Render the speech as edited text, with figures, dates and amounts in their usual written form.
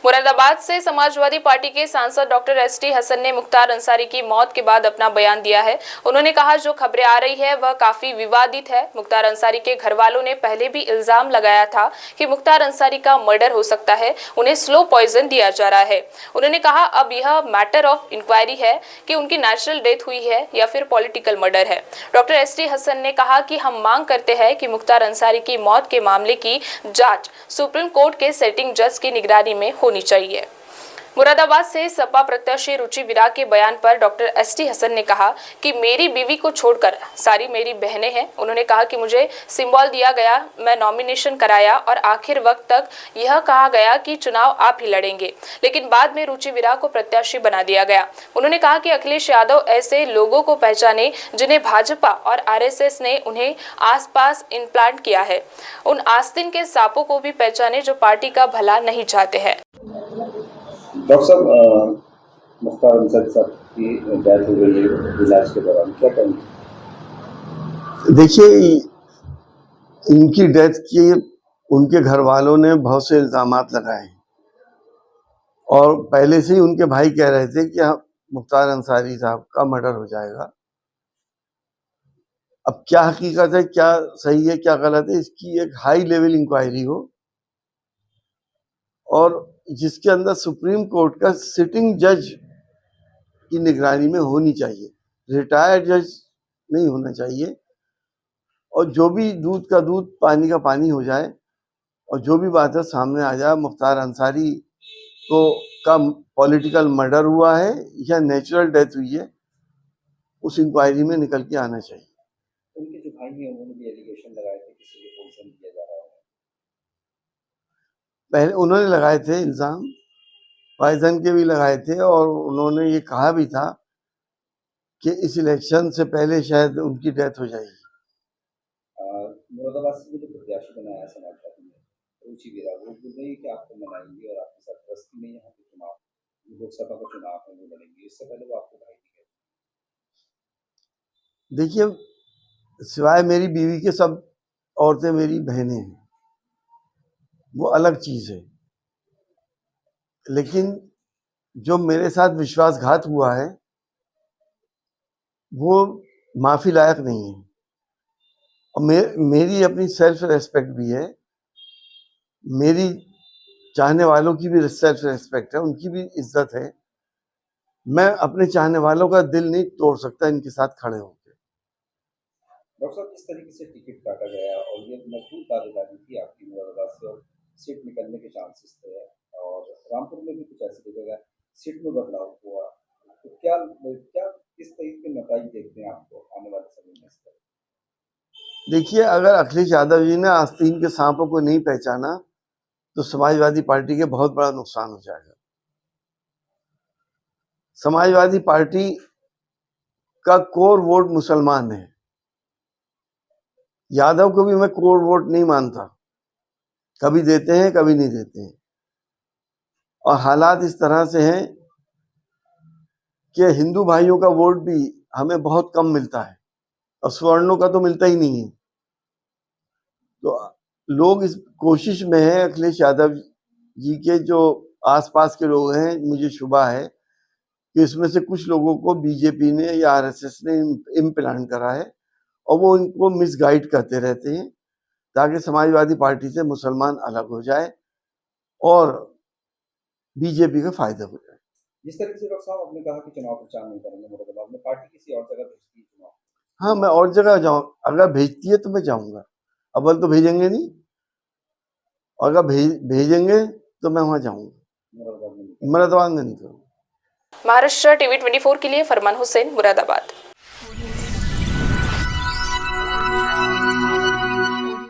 मुरादाबाद से समाजवादी पार्टी के सांसद डॉक्टर एसटी हसन ने मुख्तार अंसारी की मौत के बाद अपना बयान दिया है। उन्होंने कहा जो खबरें आ रही है वह काफी विवादित है। मुख्तार अंसारी के घर वालों ने पहले भी इल्जाम लगाया था कि मुख्तार अंसारी का मर्डर हो सकता है, उन्हें स्लो पॉइजन दिया जा रहा है। उन्होंने कहा अब यह मैटर ऑफ इंक्वायरी है कि उनकी नेचुरल डेथ हुई है या फिर पॉलिटिकल मर्डर है। डॉक्टर एसटी हसन ने कहा कि हम मांग करते हैं कि मुख्तार अंसारी की मौत के मामले की जांच सुप्रीम कोर्ट के सिटिंग जज की निगरानी में होनी चाहिए। मुरादाबाद से सपा प्रत्याशी रुचि विराग के बयान पर डॉक्टर एसटी हसन ने कहा कि मेरी बीवी को छोड़कर सारी मेरी बहनें हैं। उन्होंने कहा कि मुझे सिंबल दिया गया, मैं नॉमिनेशन कराया और आखिर वक्त तक यह कहा गया कि चुनाव आप ही लड़ेंगे, लेकिन बाद में रुचि विराग को प्रत्याशी बना दिया गया। उन्होंने कहा कि अखिलेश यादव ऐसे लोगों को पहचाने जिन्हें भाजपा और आरएसएस ने उन्हें आसपास इम्प्लांट किया है। उन आस्तीन के सांपों को भी पहचाने जो पार्टी का भला नहीं चाहते हैं। डॉक्टर साहब, मुख्तार अंसारी साहब की डेथ हो गई है इलाज के दौरान, क्या कहेंगे? देखिए, इनकी डेथ की उनके घर वालों ने बहुत से इल्जामात लगाए और पहले से ही उनके भाई कह रहे थे कि मुख्तार अंसारी साहब का मर्डर हो जाएगा। अब क्या हकीकत है, क्या सही है, क्या गलत है, इसकी एक हाई लेवल इंक्वायरी हो और जिसके अंदर सुप्रीम कोर्ट का सिटिंग जज की निगरानी में होनी चाहिए, रिटायर्ड जज नहीं होना चाहिए। और जो भी दूध का दूध पानी का पानी हो जाए और जो भी बात है सामने आ जाए, मुख्तार अंसारी को का पॉलिटिकल मर्डर हुआ है या नेचुरल डेथ हुई है, उस इंक्वायरी में निकल के आना चाहिए। उनके जो भाई हैं उन्होंने भी एलिगेशन लगाए थे किसी को पॉइजन दिया जा रहा है। पहले उन्होंने लगाए थे इल्जाम, पॉइजन के भी लगाए थे और उन्होंने ये कहा भी था कि इस इलेक्शन से पहले शायद उनकी डेथ हो जाएगी। मुरादाबाद से जो प्रत्याशी बनाया समाजवादी ने रुचि विराग, वो बोल रही है कि आपको मनाएंगे और आपके साथ बस्ती में यहाँ पे चुनाव, लोकसभा का चुनाव है, वो लड़ेंगे। इससे पहले वो आपको भाई दिखे। देखिए, सिवाय मेरी बीवी के सब औरतें मेरी बहनें हैं, वो अलग चीज है। लेकिन जो मेरे साथ विश्वासघात हुआ है वो माफी लायक नहीं है और मेरी अपनी सेल्फ रेस्पेक्ट भी है, मेरी चाहने वालों की भी सेल्फ रेस्पेक्ट है, उनकी भी इज्जत है। मैं अपने चाहने वालों का दिल नहीं तोड़ सकता इनके साथ खड़े होकर। डॉक्टर साहब, किस तरीके से टिकट काटा गया और ये मजबूत दावेदारी थी आपकी मुरादाबाद से और सीट निकलने के चांसेस थे, और रामपुर में भी कुछ ऐसी जगह सीट में बदलाव हुआ, तो क्या क्या किस तरीके के नतीजे देखते हैं आपको आने वाले समय में? देखिए, अगर अखिलेश यादव जी ने आस्तीन के सांपों को नहीं पहचाना तो समाजवादी पार्टी के बहुत बड़ा नुकसान हो जाएगा। समाजवादी पार्टी का कोर वोट मुसलमान है। यादव को भी मैं कोर वोट नहीं मानता, कभी देते हैं कभी नहीं देते हैं। और हालात इस तरह से हैं कि हिंदू भाइयों का वोट भी हमें बहुत कम मिलता है और स्वर्णों का तो मिलता ही नहीं है। तो लोग इस कोशिश में हैं, अखिलेश यादव जी के जो आसपास के लोग हैं, मुझे शुबा है कि इसमें से कुछ लोगों को बीजेपी ने या आरएसएस ने इम्प्लांट करा है और वो इनको मिसगाइड करते रहते हैं ताकि समाजवादी पार्टी से मुसलमान अलग हो जाए और बीजेपी का फायदा हो जाए। जिस तरीके से डॉक्टर साहब आपने कहा कि चुनाव प्रचार नहीं करेंगे मुरादाबाद में, पार्टी किसी और जगह भेजती है चुनाव? हाँ, मैं और जगह जाऊँ, अगर भेजती है तो मैं जाऊंगा। अव्वल तो भेजेंगे नहीं, और अगर भेजेंगे तो मैं वहां जाऊंगा। मुरादाबाद में नहीं करूँगा। महाराष्ट्र टीवी 24 के लिए फरमान हुसैन, मुरादाबाद।